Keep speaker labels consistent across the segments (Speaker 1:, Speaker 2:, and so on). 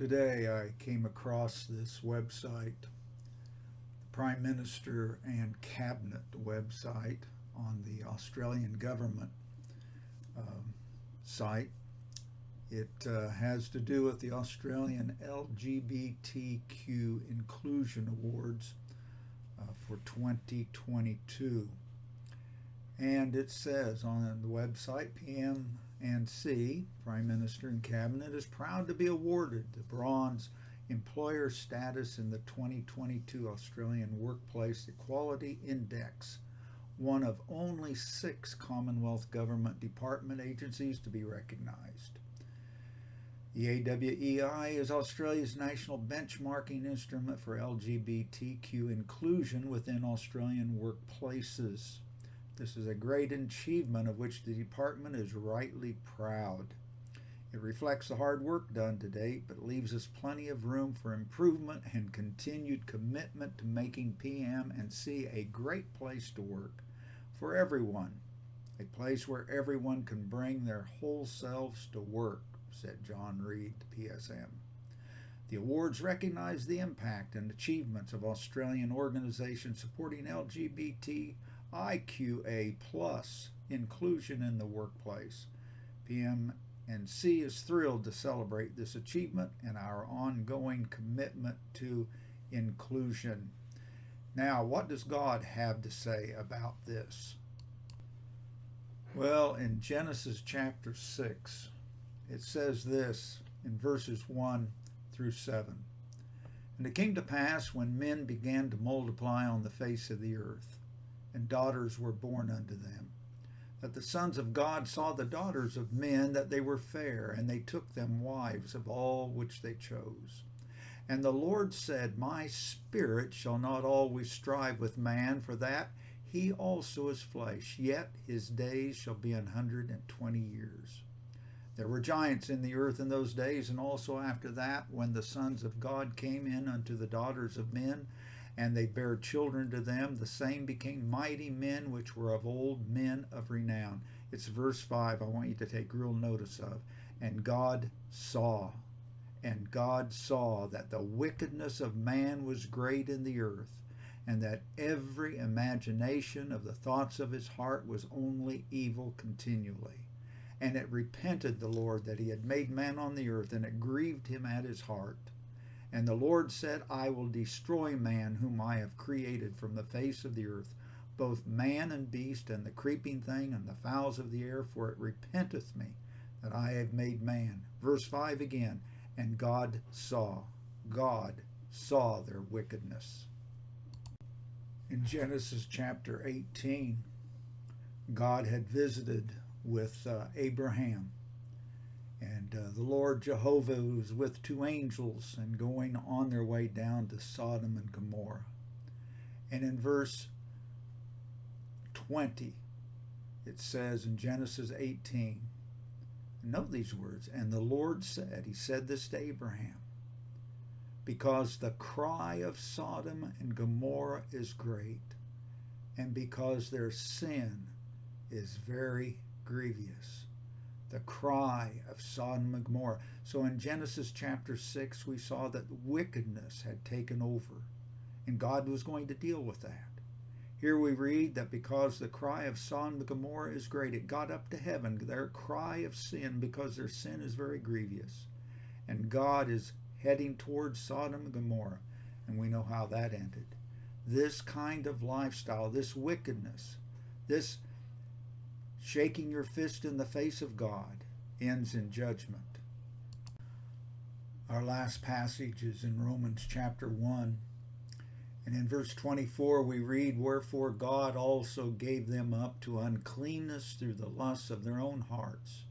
Speaker 1: Today I came across this website, the Prime Minister and Cabinet website on the Australian government site. It has to do with the Australian LGBTQ Inclusion Awards for 2022. And it says on the website, PMNC, Prime Minister and Cabinet, is proud to be awarded the Bronze Employer status in the 2022 Australian Workplace Equality Index, one of only 6 Commonwealth Government department agencies to be recognised. The AWEI is Australia's national benchmarking instrument for LGBTQ inclusion within Australian workplaces. This is a great achievement of which the department is rightly proud. It reflects the hard work done to date, but leaves us plenty of room for improvement and continued commitment to making PM&C a great place to work for everyone, a place where everyone can bring their whole selves to work, said John Reid, the PSM. The awards recognize the impact and achievements of Australian organizations supporting LGBTIQA plus inclusion in the workplace. PM&C is thrilled to celebrate this achievement and our ongoing commitment to inclusion. Now, what does God have to say about this? Well, in Genesis chapter 6, it says this in verses 1 through 7. And it came to pass when men began to multiply on the face of the earth, and daughters were born unto them, that the sons of God saw the daughters of men, that they were fair, and they took them wives of all which they chose. And the Lord said, My spirit shall not always strive with man, for that he also is flesh, yet his days shall be 120 years. There were giants in the earth in those days, and also after that, when the sons of God came in unto the daughters of men, and they bare children to them, the same became mighty men which were of old, men of renown. It's verse 5 I want you to take real notice of. And God saw that the wickedness of man was great in the earth, and that every imagination of the thoughts of his heart was only evil continually. And it repented the Lord that he had made man on the earth, and it grieved him at his heart. And the Lord said, I will destroy man whom I have created from the face of the earth, both man and beast, and the creeping thing, and the fowls of the air, for it repenteth me that I have made man. Verse 5 again, and God saw their wickedness. In Genesis chapter 18, God had visited with Abraham. And the Lord Jehovah was with 2 angels and going on their way down to Sodom and Gomorrah. And in verse 20, it says in Genesis 18, note these words, and the Lord said, he said this to Abraham, because the cry of Sodom and Gomorrah is great, and because their sin is very grievous. The cry of Sodom and Gomorrah. So in Genesis chapter 6, we saw that wickedness had taken over, and God was going to deal with that. Here we read that because the cry of Sodom and Gomorrah is great, it got up to heaven, their cry of sin, because their sin is very grievous. And God is heading towards Sodom and Gomorrah, and we know how that ended. This kind of lifestyle, this wickedness, this shaking your fist in the face of God, ends in judgment. Our last passage is in Romans chapter 1. And in verse 24 we read, Wherefore God also gave them up to uncleanness through the lusts of their own hearts,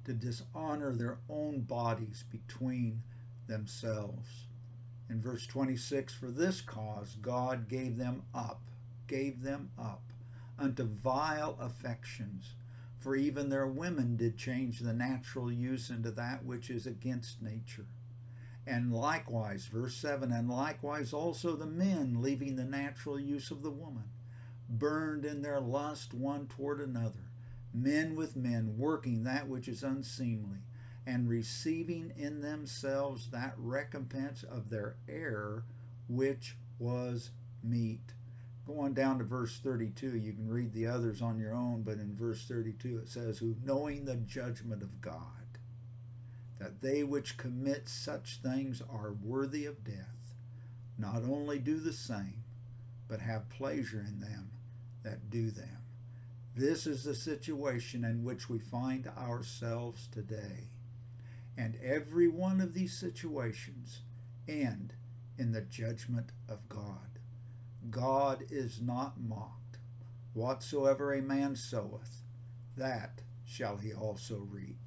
Speaker 1: to dishonor their own bodies between themselves. In verse 26, For this cause God gave them up unto vile affections. For even their women did change the natural use into that which is against nature. And likewise, verse 7, and likewise also the men, leaving the natural use of the woman, burned in their lust one toward another, men with men, working that which is unseemly, and receiving in themselves that recompense of their error, which was meet. Go on down to verse 32. You can read the others on your own, but in verse 32 it says, who knowing the judgment of God, that they which commit such things are worthy of death, not only do the same, but have pleasure in them that do them. This is the situation in which we find ourselves today. And every one of these situations end in the judgment of God. God is not mocked. Whatsoever a man soweth, that shall he also reap.